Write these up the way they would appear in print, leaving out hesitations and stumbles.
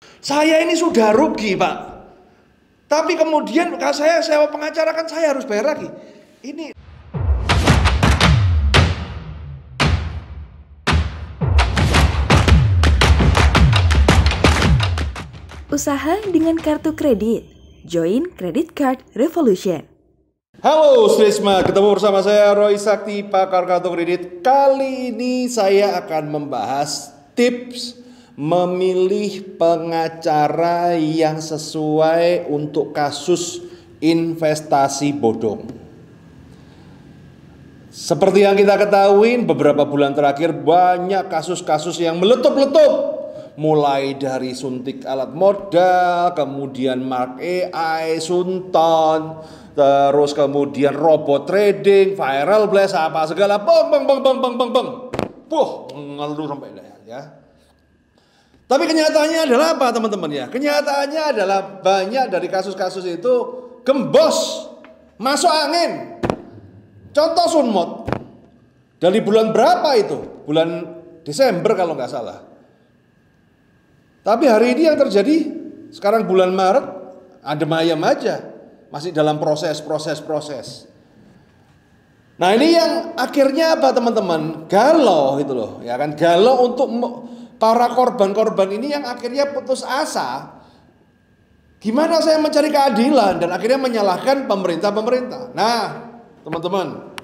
Saya ini sudah rugi, Pak. Tapi kemudian kalau saya sewa pengacara kan saya harus bayar lagi. Ini Usaha dengan kartu kredit. Join Credit Card Revolution. Halo Srisma, ketemu bersama saya Roy Sakti, pakar kartu kredit. Kali ini saya akan membahas tips memilih pengacara yang sesuai untuk kasus investasi bodong. Seperti yang kita ketahui, beberapa bulan terakhir banyak kasus-kasus yang meletup-letup. Mulai dari suntik alat modal, kemudian Mark AI, Sunton, terus kemudian robot trading, viral blast, apa segala, ngeluh sampai ya. Tapi kenyataannya adalah apa teman-teman ya? Kenyataannya adalah banyak dari kasus-kasus itu gembos, masuk angin. Contoh Sunmot, dari bulan berapa itu? Bulan Desember kalau nggak salah. Tapi hari ini yang terjadi, sekarang bulan Maret, adem ayam aja. Masih dalam proses. Nah ini yang akhirnya apa teman-teman? Galau gitu loh, ya kan? Galau untuk para korban-korban ini yang akhirnya putus asa. Gimana saya mencari keadilan dan akhirnya menyalahkan pemerintah. Nah, teman-teman,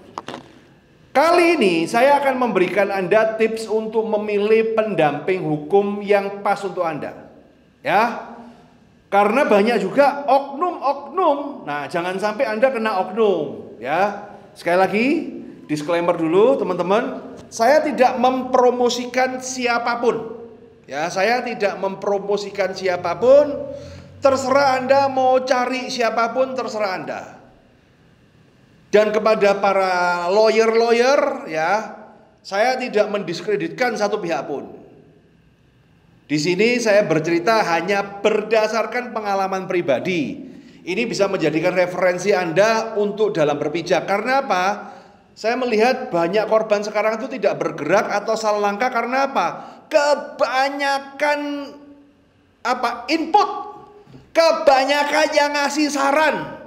kali ini saya akan memberikan Anda tips untuk memilih pendamping hukum yang pas untuk Anda. Ya. Karena banyak juga oknum-oknum. Nah, jangan sampai Anda kena oknum, ya. Sekali lagi, disclaimer dulu, teman-teman. Saya tidak mempromosikan siapapun. Ya, saya tidak mempromosikan siapapun. Terserah Anda mau cari siapapun, terserah Anda. Dan kepada para lawyer, ya, saya tidak mendiskreditkan satu pihak pun. Di sini saya bercerita hanya berdasarkan pengalaman pribadi. Ini bisa menjadikan referensi Anda untuk dalam berpijak. Karena apa? Saya melihat banyak korban sekarang itu tidak bergerak atau salah langkah karena apa? Kebanyakan input, kebanyakan yang ngasih saran,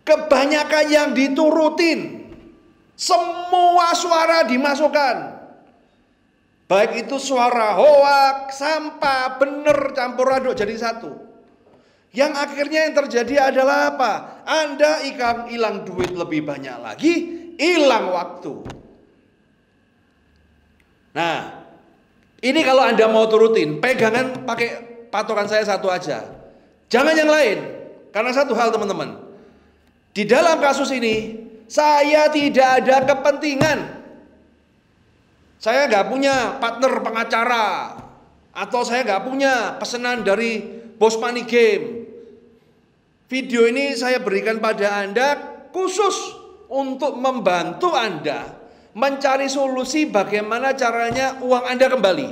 kebanyakan yang diturutin, semua suara dimasukkan. Baik itu suara hoak, sampah, bener campur aduk jadi satu. Yang akhirnya yang terjadi adalah apa? Anda hilang duit lebih banyak lagi, hilang waktu. Nah, ini kalau Anda mau turutin, pegangan pakai patokan saya satu aja. Jangan yang lain. Karena satu hal teman-teman. Di dalam kasus ini, saya tidak ada kepentingan. Saya nggak punya partner pengacara. Atau saya nggak punya pesanan dari bos money game. Video ini saya berikan pada Anda khusus untuk membantu Anda mencari solusi bagaimana caranya uang Anda kembali.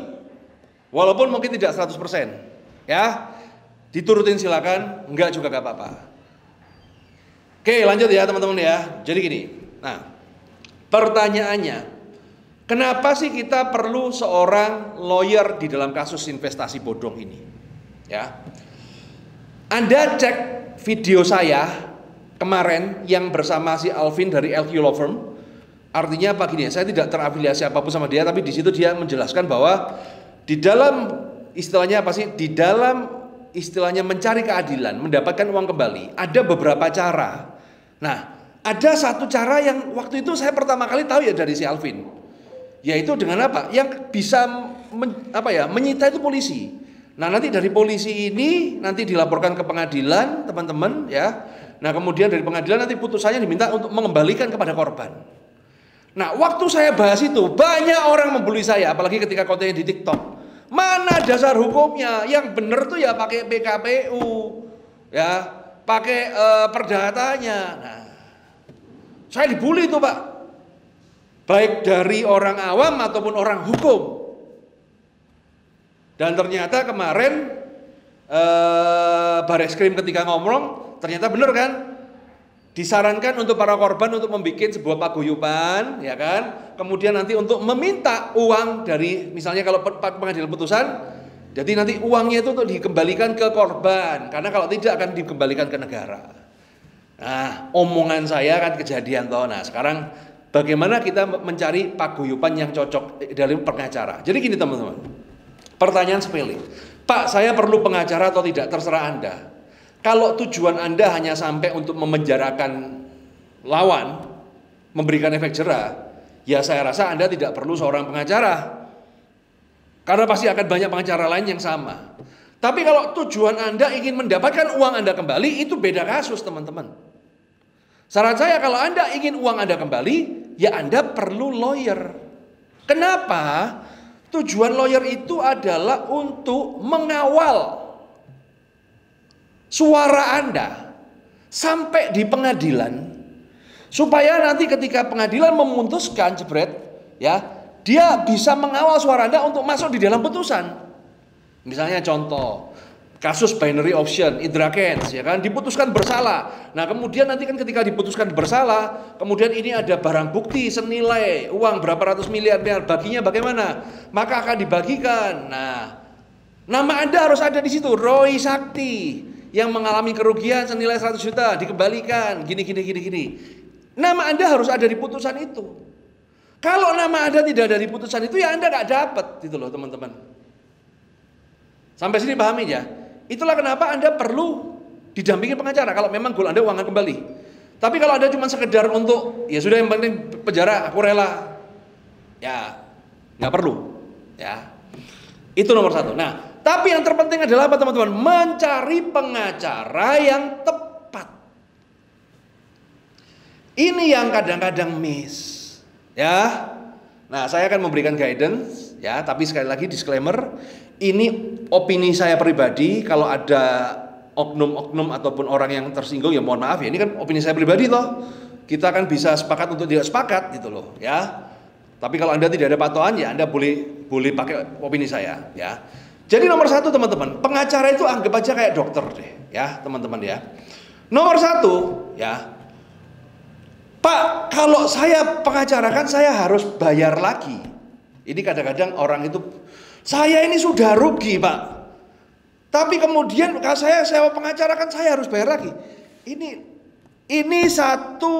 Walaupun mungkin tidak 100%. Ya, diturutin silakan, enggak juga gak apa-apa. Oke, lanjut ya teman-teman ya. Jadi gini. Nah, pertanyaannya, kenapa sih kita perlu seorang lawyer di dalam kasus investasi bodong ini? Ya. Anda cek video saya kemarin yang bersama si Alvin dari LQ Law Firm. Artinya apa gini? Saya tidak terafiliasi apapun sama dia, tapi di situ dia menjelaskan bahwa di dalam istilahnya apa sih? Di dalam istilahnya mencari keadilan, mendapatkan uang kembali, ada beberapa cara. Nah, ada satu cara yang waktu itu saya pertama kali tahu ya dari si Alvin. Yaitu dengan apa? Yang bisa menyita itu polisi. Nah, nanti dari polisi ini nanti dilaporkan ke pengadilan, teman-teman ya. Nah, kemudian dari pengadilan nanti putusannya diminta untuk mengembalikan kepada korban. Nah, waktu saya bahas itu, banyak orang membuli saya, apalagi ketika kontennya di TikTok. Mana dasar hukumnya? Yang benar tuh ya pakai PKPU, ya, pakai perdatanya. Nah, saya dibully tuh Pak, baik dari orang awam ataupun orang hukum. Dan ternyata kemarin Bareskrim ketika ngomong, ternyata benar kan? Disarankan untuk para korban untuk membuat sebuah paguyuban, ya kan? Kemudian nanti untuk meminta uang dari, misalnya kalau pengadilan putusan, Jadi nanti uangnya itu untuk dikembalikan ke korban, karena kalau tidak akan dikembalikan ke negara. Nah, omongan saya kan kejadian toh. Nah, sekarang bagaimana kita mencari paguyuban yang cocok dari pengacara. Jadi gini teman-teman, pertanyaan sepele. Pak, saya perlu pengacara atau tidak? Terserah Anda. Kalau tujuan Anda hanya sampai untuk memenjarakan lawan, memberikan efek jerah, ya saya rasa Anda tidak perlu seorang pengacara. Karena pasti akan banyak pengacara lain yang sama. Tapi kalau tujuan Anda ingin mendapatkan uang Anda kembali, itu beda kasus teman-teman. Saran saya kalau Anda ingin uang Anda kembali, ya Anda perlu lawyer. Kenapa? Tujuan lawyer itu adalah untuk mengawal suara Anda sampai di pengadilan, supaya nanti ketika pengadilan memutuskan jebret, ya, dia bisa mengawal suara Anda untuk masuk di dalam putusan. Misalnya contoh, kasus binary option, Indra Kents, ya kan, diputuskan bersalah. Nah, kemudian nanti kan ketika diputuskan bersalah, kemudian ini ada barang bukti senilai uang berapa ratus miliar, baginya bagaimana? Maka akan dibagikan. Nah, nama Anda harus ada di situ, Roy Sakti, yang mengalami kerugian senilai 100 juta, dikembalikan, gini. Nama Anda harus ada di putusan itu. Kalau nama Anda tidak ada di putusan itu, ya Anda nggak dapat, gitu loh teman-teman. Sampai sini pahami ya? Itulah kenapa Anda perlu didampingi pengacara kalau memang goal Anda uang kembali. Tapi kalau Anda cuma sekedar untuk, ya sudah yang penting penjara, aku rela, ya nggak perlu, ya. Itu nomor satu. Nah, tapi yang terpenting adalah apa teman-teman? Mencari pengacara yang tepat. Ini yang kadang-kadang miss. Ya, nah saya akan memberikan guidance, ya. Tapi sekali lagi disclaimer, ini opini saya pribadi. Kalau ada oknum-oknum ataupun orang yang tersinggung, ya mohon maaf ya. Ini kan opini saya pribadi toh. Kita kan bisa sepakat untuk tidak sepakat, gitu loh, ya. Tapi kalau Anda tidak ada patokan, ya Anda boleh pakai opini saya, ya. Jadi nomor satu teman-teman, pengacara itu anggap aja kayak dokter deh, ya teman-teman ya. Nomor satu, ya. Pak, kalau saya pengacara kan saya harus bayar lagi. Ini kadang-kadang orang itu, saya ini sudah rugi Pak. Tapi kemudian kalau saya sewa pengacara kan saya harus bayar lagi. Ini satu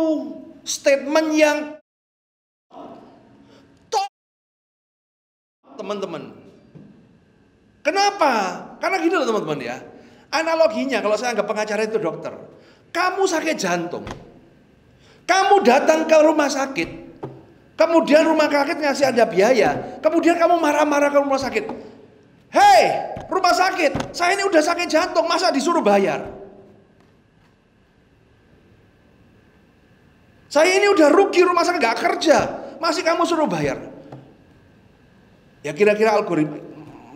statement yang teman-teman. Kenapa? Karena gini loh teman-teman ya. Analoginya kalau saya anggap pengacara itu dokter. Kamu sakit jantung. Kamu datang ke rumah sakit, kemudian rumah sakit ngasih Anda biaya, kemudian kamu marah-marah ke rumah sakit. Hei, rumah sakit, saya ini udah sakit jantung, masa disuruh bayar? Saya ini udah rugi, rumah sakit gak kerja, masih kamu suruh bayar? Ya kira-kira algoritma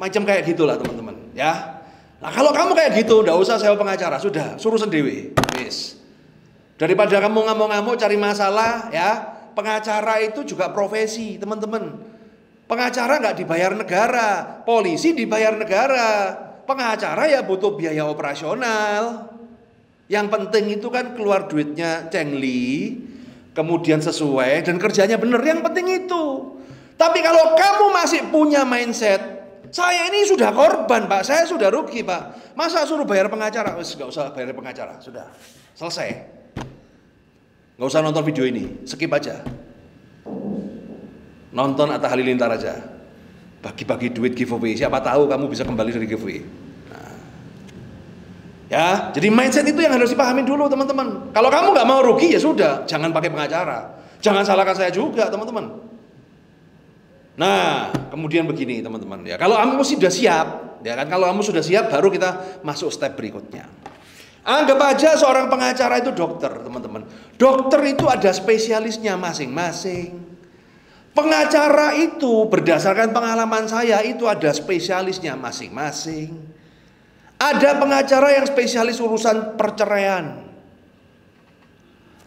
macam kayak gitulah teman-teman, ya. Nah kalau kamu kayak gitu, nggak usah sewa pengacara, sudah suruh sendiri, wis. Daripada kamu ngamuk-ngamuk cari masalah, ya. Pengacara itu juga profesi, teman-teman. Pengacara nggak dibayar negara, polisi dibayar negara. Pengacara ya butuh biaya operasional. Yang penting itu kan keluar duitnya cengli, kemudian sesuai dan kerjanya benar. Yang penting itu. Tapi kalau kamu masih punya mindset, saya ini sudah korban Pak, saya sudah rugi Pak. Masa suruh bayar pengacara? Wis nggak usah bayar pengacara, sudah selesai. Nggak usah nonton video ini, skip aja. Nonton Atta Halilintar aja. Bagi-bagi duit giveaway, siapa tahu kamu bisa kembali dari giveaway. Nah. Ya, jadi mindset itu yang harus dipahami dulu teman-teman. Kalau kamu nggak mau rugi ya sudah, jangan pakai pengacara. Jangan salahkan saya juga teman-teman. Nah, kemudian begini teman-teman ya. Kalau kamu sudah siap, ya kan? Kalau kamu sudah siap, baru kita masuk step berikutnya. Anggap aja seorang pengacara itu dokter, teman-teman. Dokter itu ada spesialisnya masing-masing. Pengacara itu berdasarkan pengalaman saya itu ada spesialisnya masing-masing. Ada pengacara yang spesialis urusan perceraian.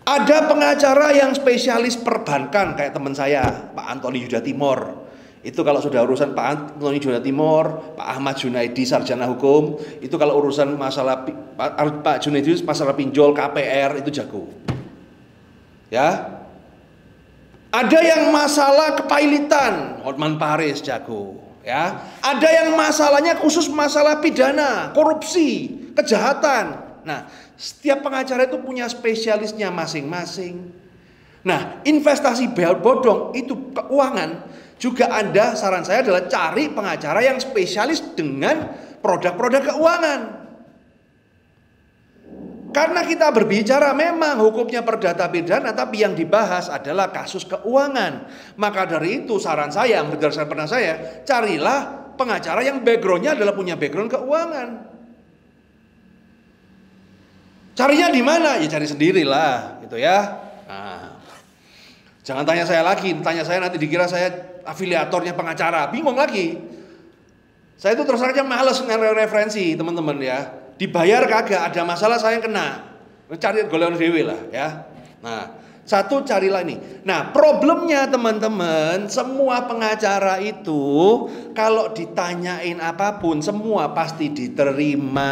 Ada pengacara yang spesialis perbankan kayak teman saya, Pak Antoni Yuda Timor. Itu kalau sudah urusan Pak Antoni Yuda Timor, Pak Ahmad Junaidi sarjana hukum, itu kalau urusan masalah Pak Junaidi masalah pinjol KPR itu jago. Ya. Ada yang masalah kepailitan, Hotman Paris jago. Ya, ada yang masalahnya khusus masalah pidana, korupsi, kejahatan. Nah, setiap pengacara itu punya spesialisnya masing-masing. Nah, investasi bodong itu keuangan juga Anda, saran saya adalah cari pengacara yang spesialis dengan produk-produk keuangan. Karena kita berbicara memang hukumnya perdata pidana, tapi yang dibahas adalah kasus keuangan. Maka dari itu saran saya, yang berdasarkan pernah saya, carilah pengacara yang backgroundnya adalah punya background keuangan. Carinya di mana? Ya cari sendirilah, gitu ya. Nah, jangan tanya saya lagi, tanya saya nanti dikira saya afiliatornya pengacara, bingung lagi. Saya itu terus aja males referensi teman-teman ya. Dibayar kagak, ada masalah saya yang kena. Cari golongan dewe lah ya. Nah, satu carilah ini. Nah, problemnya teman-teman, semua pengacara itu kalau ditanyain apapun semua pasti diterima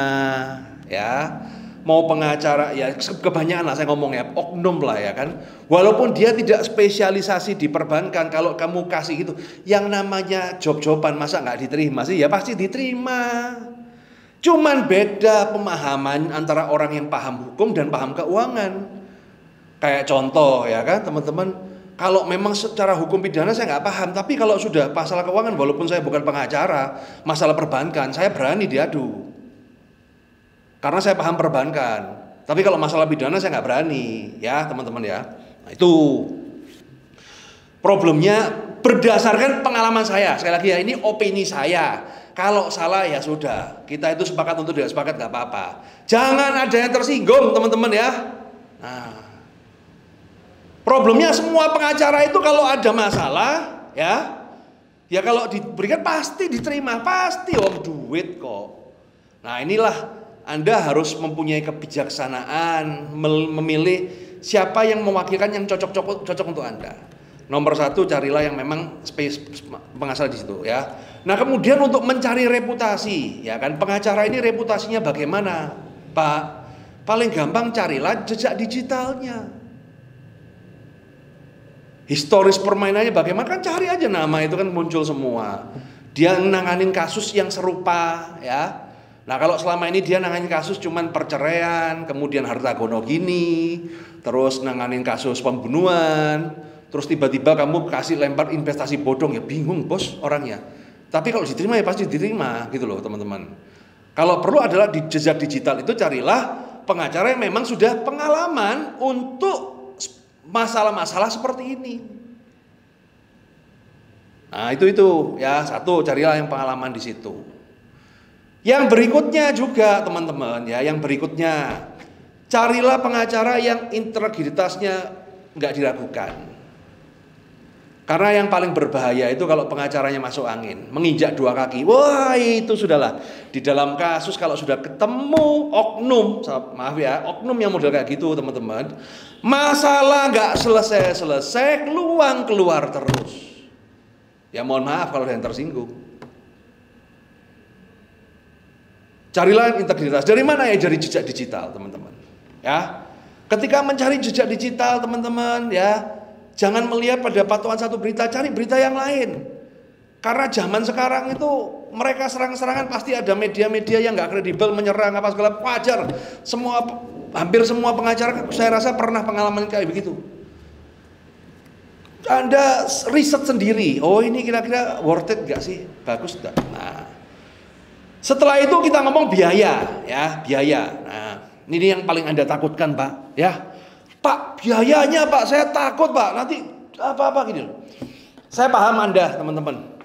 ya. Mau pengacara ya kebanyakan lah saya ngomong ya, oknum lah ya kan. Walaupun dia tidak spesialisasi di perbankan, kalau kamu kasih gitu, yang namanya job-joban masa nggak diterima sih? Ya pasti diterima. Cuman beda pemahaman antara orang yang paham hukum dan paham keuangan. Kayak contoh ya kan teman-teman, kalau memang secara hukum pidana saya nggak paham, tapi kalau sudah masalah keuangan, walaupun saya bukan pengacara, masalah perbankan, saya berani diadu. Karena saya paham perbankan. Tapi kalau masalah pidana saya nggak berani, ya teman-teman ya. Nah, itu problemnya berdasarkan pengalaman saya. Sekali lagi ya, ini opini saya. Kalau salah ya sudah, kita itu sepakat untuk tidak sepakat nggak apa-apa. Jangan ada yang tersinggung teman-teman ya. Nah, problemnya semua pengacara itu kalau ada masalah ya kalau diberikan pasti diterima, pasti duit kok. Nah inilah Anda harus mempunyai kebijaksanaan memilih siapa yang mewakilkan yang cocok untuk Anda. Nomor satu, carilah yang memang pengacara di situ ya. Nah kemudian untuk mencari reputasi, ya kan pengacara ini reputasinya bagaimana, Pak? Paling gampang carilah jejak digitalnya. Historis permainannya bagaimana, kan cari aja nama itu kan muncul semua. Dia nanganin kasus yang serupa, ya. Nah kalau selama ini dia nanganin kasus cuman perceraian, kemudian harta gono gini, terus nanganin kasus pembunuhan. Terus tiba-tiba kamu kasih lempar investasi bodong, ya bingung bos orangnya. Tapi kalau diterima ya pasti diterima gitu loh teman-teman. Kalau perlu adalah di jejak digital itu carilah pengacara yang memang sudah pengalaman untuk masalah-masalah seperti ini. Nah itu ya satu, carilah yang pengalaman di situ. Yang berikutnya juga teman-teman ya, yang berikutnya carilah pengacara yang integritasnya nggak diragukan. Karena yang paling berbahaya itu kalau pengacaranya masuk angin, menginjak dua kaki. Wah itu sudahlah. Di dalam kasus kalau sudah ketemu oknum, maaf ya, oknum yang model kayak gitu teman-teman, masalah nggak selesai-selesai, keluar terus. Ya mohon maaf kalau ada yang tersinggung. Carilah integritas. Dari mana ya? Dari jejak digital teman-teman. Ya, ketika mencari jejak digital teman-teman ya, jangan melihat pada patokan satu berita, cari berita yang lain. Karena zaman sekarang itu mereka serang-serangan, pasti ada media-media yang nggak kredibel menyerang apa segala, wajar. Hampir semua pengacara saya rasa pernah pengalaman kayak begitu. Anda riset sendiri, oh ini kira-kira worth it nggak sih, bagus nggak? Nah, setelah itu kita ngomong biaya, ya biaya. Nah, ini yang paling Anda takutkan Pak, ya. Pak, biayanya Pak, saya takut Pak, nanti apa-apa gini loh. Saya paham Anda teman-teman.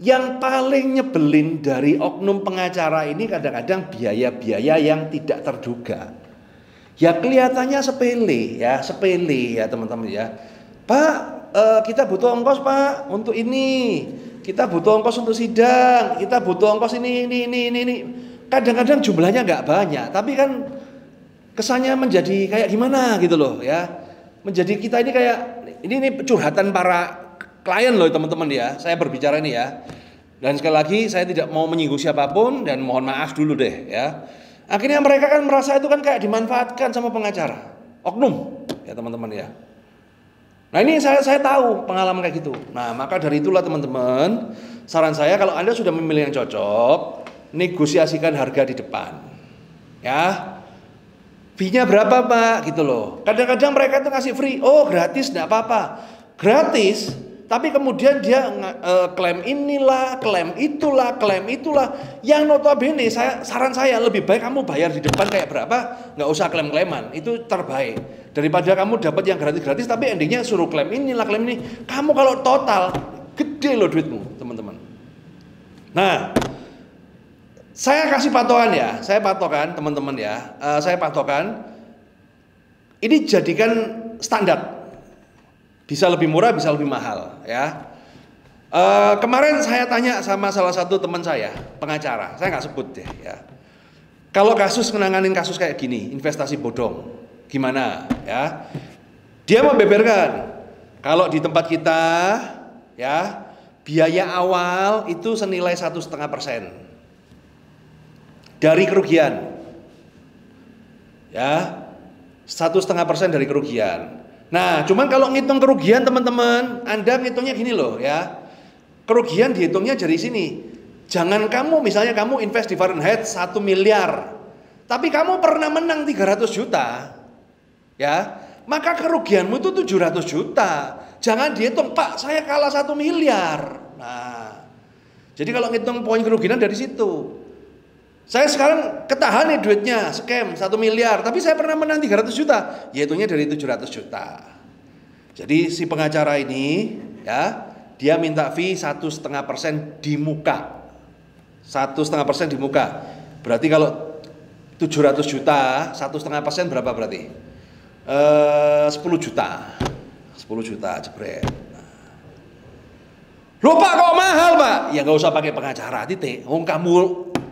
Yang paling nyebelin dari oknum pengacara ini kadang-kadang biaya-biaya yang tidak terduga. Ya kelihatannya sepele ya teman-teman ya. Pak, kita butuh ongkos Pak untuk ini. Kita butuh ongkos untuk sidang. Kita butuh ongkos ini. Kadang-kadang jumlahnya nggak banyak, tapi kan kesannya menjadi kayak gimana gitu loh ya. Menjadi kita ini kayak ini curhatan para klien loh teman-teman ya. Saya berbicara ini ya. Dan sekali lagi saya tidak mau menyinggung siapapun dan mohon maaf dulu deh ya. Akhirnya mereka kan merasa itu kan kayak dimanfaatkan sama pengacara. Oknum ya teman-teman ya. Nah ini saya tahu pengalaman kayak gitu. Nah maka dari itulah teman-teman, saran saya kalau Anda sudah memilih yang cocok, negosiasikan harga di depan. Ya. Fee-nya berapa Pak? Gitu loh. Kadang-kadang mereka itu ngasih free. Oh gratis, enggak apa-apa. Gratis, tapi kemudian dia klaim inilah, klaim itulah. Yang notabene saran saya lebih baik kamu bayar di depan kayak berapa, nggak usah klaim-klaiman. Itu terbaik. Daripada kamu dapat yang gratis-gratis tapi endingnya suruh klaim inilah, klaim ini. Kamu kalau total gede loh duitmu, teman-teman. Nah, saya kasih patokan ya, teman-teman ya, saya patokan, ini jadikan standar, bisa lebih murah, bisa lebih mahal ya. Kemarin saya tanya sama salah satu teman saya, pengacara, saya nggak sebut deh ya. Kalau nanganin kasus kayak gini, investasi bodong, gimana ya? Dia mau beberkan, kalau di tempat kita ya, biaya awal itu senilai 1,5% dari kerugian, ya 1,5% dari kerugian. Nah, cuman kalau ngitung kerugian teman-teman, Anda ngitungnya gini loh ya, kerugian dihitungnya dari sini. Jangan misalnya kamu invest di Fahrenheit 1 miliar, tapi kamu pernah menang 300 juta, ya, maka kerugianmu itu 700 juta. Jangan dihitung, Pak, saya kalah 1 miliar. Nah, jadi kalau ngitung poin kerugian dari situ. Saya sekarang ketahan nih duitnya, scam 1 miliar, tapi saya pernah menang 300 juta, ya hitungnya dari 700 juta. Jadi si pengacara ini, ya, dia minta fee 1,5% di muka. 1,5% di muka. Berarti kalau 700 juta, 1,5% berapa berarti? 10 juta. 10 juta jebret. Loh Pak, kok mahal Pak? Ya nggak usah pakai pengacara, titik. Kamu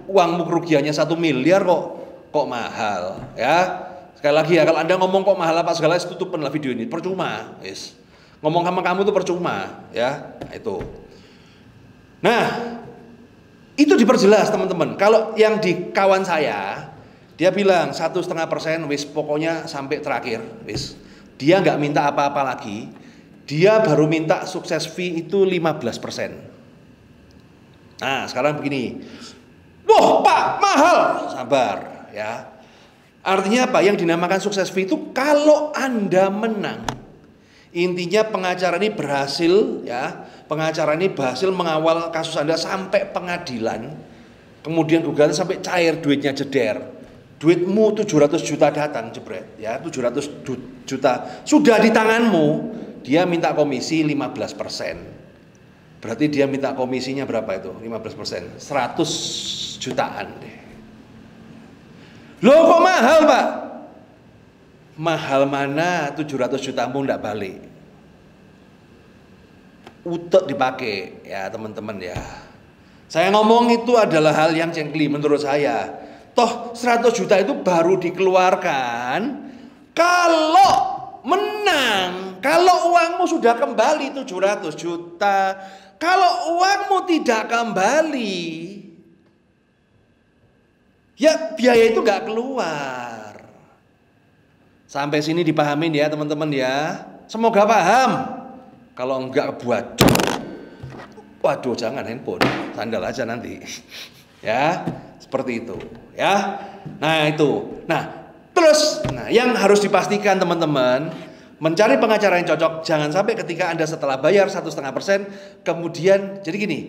uangmu kerugiannya 1 miliar kok mahal ya. Sekali lagi ya, kalau Anda ngomong kok mahal apa segala, tutupin lah video ini, percuma yes. Ngomong sama kamu tuh percuma ya. Nah, itu. Nah, itu diperjelas teman-teman. Kalau yang di kawan saya, dia bilang 1,5% wis, pokoknya sampai terakhir wis. Dia nggak minta apa-apa lagi. Dia baru minta sukses fee itu 15%. Nah, sekarang begini. Wah Pak, mahal. Sabar ya. Artinya apa? Yang dinamakan sukses fee itu kalau Anda menang. Intinya pengacara ini berhasil ya. Pengacara ini berhasil mengawal kasus Anda sampai pengadilan. Kemudian gugatan sampai cair, duitnya jeder. Duitmu 700 juta datang jebret ya, 700 juta sudah di tanganmu. Dia minta komisi 15%. Berarti dia minta komisinya berapa itu? 15%. 100 jutaan deh. Loh kok mahal Pak? Mahal mana 700 jutamu enggak balik? Utek dipakai ya teman-teman ya. Saya ngomong itu adalah hal yang jengkli menurut saya. Toh 100 juta itu baru dikeluarkan kalau menang. Kalau uangmu sudah kembali 700 juta. Kalau uangmu tidak kembali, ya biaya itu nggak keluar. Sampai sini dipahamin ya teman-teman ya. Semoga paham. Kalau enggak buat, waduh jangan handphone, sandal aja nanti. Ya, seperti itu. Ya, nah itu. Nah, terus, yang harus dipastikan teman-teman, mencari pengacara yang cocok, jangan sampai ketika Anda setelah bayar 1,5% kemudian jadi gini,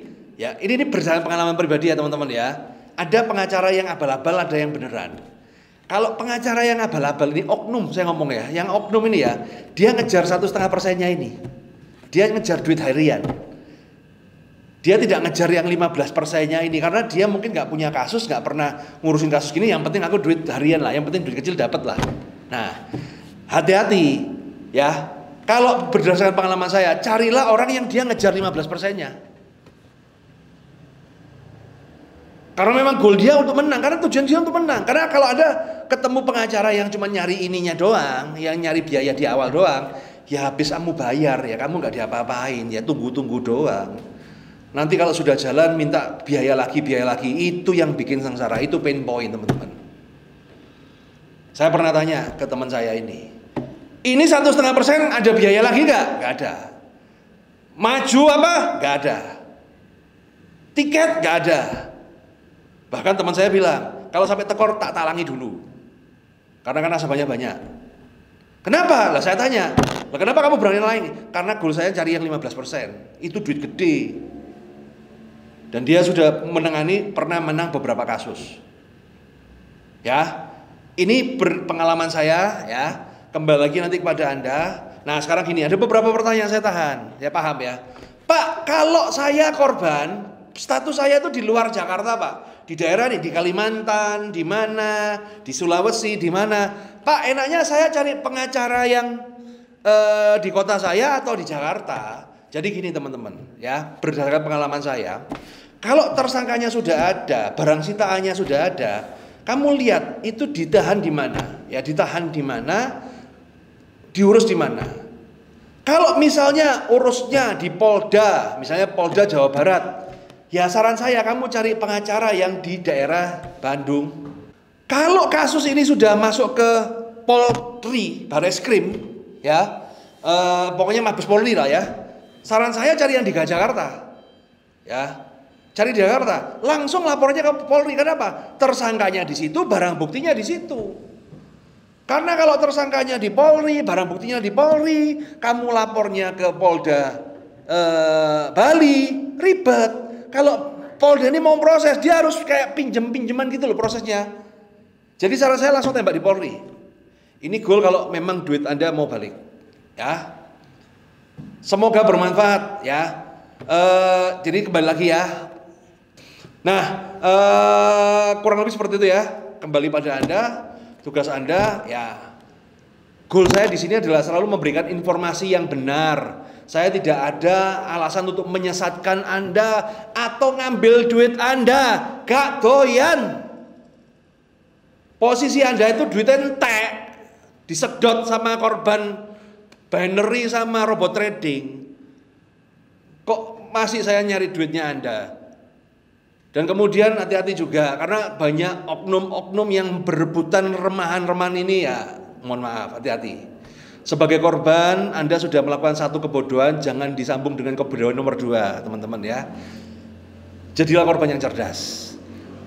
ya ini berdasarkan pengalaman pribadi ya teman-teman ya. Ada pengacara yang abal-abal, ada yang beneran. Kalau pengacara yang abal-abal ini oknum, saya ngomong ya, yang oknum ini ya, dia ngejar 1,5%-nya ini, dia ngejar duit harian. Dia tidak ngejar yang 15%-nya ini karena dia mungkin nggak punya kasus, nggak pernah ngurusin kasus gini. Yang penting aku duit harian lah, yang penting duit kecil dapat lah. Nah, hati-hati. Ya, kalau berdasarkan pengalaman saya, carilah orang yang dia ngejar 15%-nya. Karena memang goal dia untuk menang, karena tujuan dia untuk menang. Karena kalau ada ketemu pengacara yang cuma nyari ininya doang, yang nyari biaya di awal doang, ya habis kamu bayar, ya kamu nggak diapa-apain, ya tunggu-tunggu doang. Nanti kalau sudah jalan minta biaya lagi, itu yang bikin sengsara, itu pain point teman-teman. Saya pernah tanya ke teman saya ini 1,5% ada biaya lagi nggak? Nggak ada. Maju apa? Nggak ada. tiket nggak ada. Bahkan teman saya bilang, kalau sampai tekor tak talangi dulu. Karena kan nasabahnya banyak. Kenapa? Lah saya tanya, lah kenapa kamu berani talangi? Karena goal saya cari yang 15%. Itu duit gede. Dan dia sudah pernah menang beberapa kasus. Ya, ini pengalaman saya ya. Kembali lagi nanti kepada Anda. Nah sekarang gini, ada beberapa pertanyaan saya tahan. Ya paham ya. Pak, kalau saya korban, status saya itu di luar Jakarta Pak. Di daerah nih, di Kalimantan, di mana, di Sulawesi, di mana. Pak, enaknya saya cari pengacara yang di kota saya atau di Jakarta. Jadi gini teman-teman ya, berdasarkan pengalaman saya. Kalau tersangkanya sudah ada, barang sitaannya sudah ada, kamu lihat itu ditahan di mana? Ya ditahan di mana? Diurus di mana? Kalau misalnya urusnya di Polda, misalnya Polda Jawa Barat, ya saran saya kamu cari pengacara yang di daerah Bandung. Kalau kasus ini sudah masuk ke Polri, Bareskrim, ya, pokoknya Mabes Polri lah ya. Saran saya cari yang di Jakarta, ya, cari di Jakarta. Langsung lapornya ke Polri. Kenapa? Tersangkanya di situ, barang buktinya di situ. Karena kalau tersangkanya di Polri, barang buktinya di Polri, kamu lapornya ke Polda Bali, ribet. Kalau Polda ini mau proses, dia harus kayak pinjeman gitu loh prosesnya. Jadi saran saya langsung tembak di Polri. Ini goal kalau memang duit Anda mau balik. Ya. Semoga bermanfaat ya. Jadi kembali lagi ya. Nah, kurang lebih seperti itu ya. Kembali pada Anda. Tugas Anda ya, goal saya di sini adalah selalu memberikan informasi yang benar. Saya tidak ada alasan untuk menyesatkan Anda atau ngambil duit Anda. Gak doyan. Posisi Anda itu duit entek, disedot sama korban binary sama robot trading. Kok masih saya nyari duitnya Anda? Dan kemudian hati-hati juga karena banyak oknum-oknum yang berebutan remahan-remahan ini ya, mohon maaf, hati-hati. Sebagai korban Anda sudah melakukan satu kebodohan, jangan disambung dengan kebodohan nomor 2 teman-teman ya. Jadilah korban yang cerdas.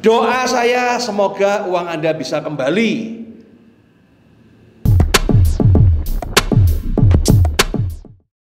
Doa saya semoga uang Anda bisa kembali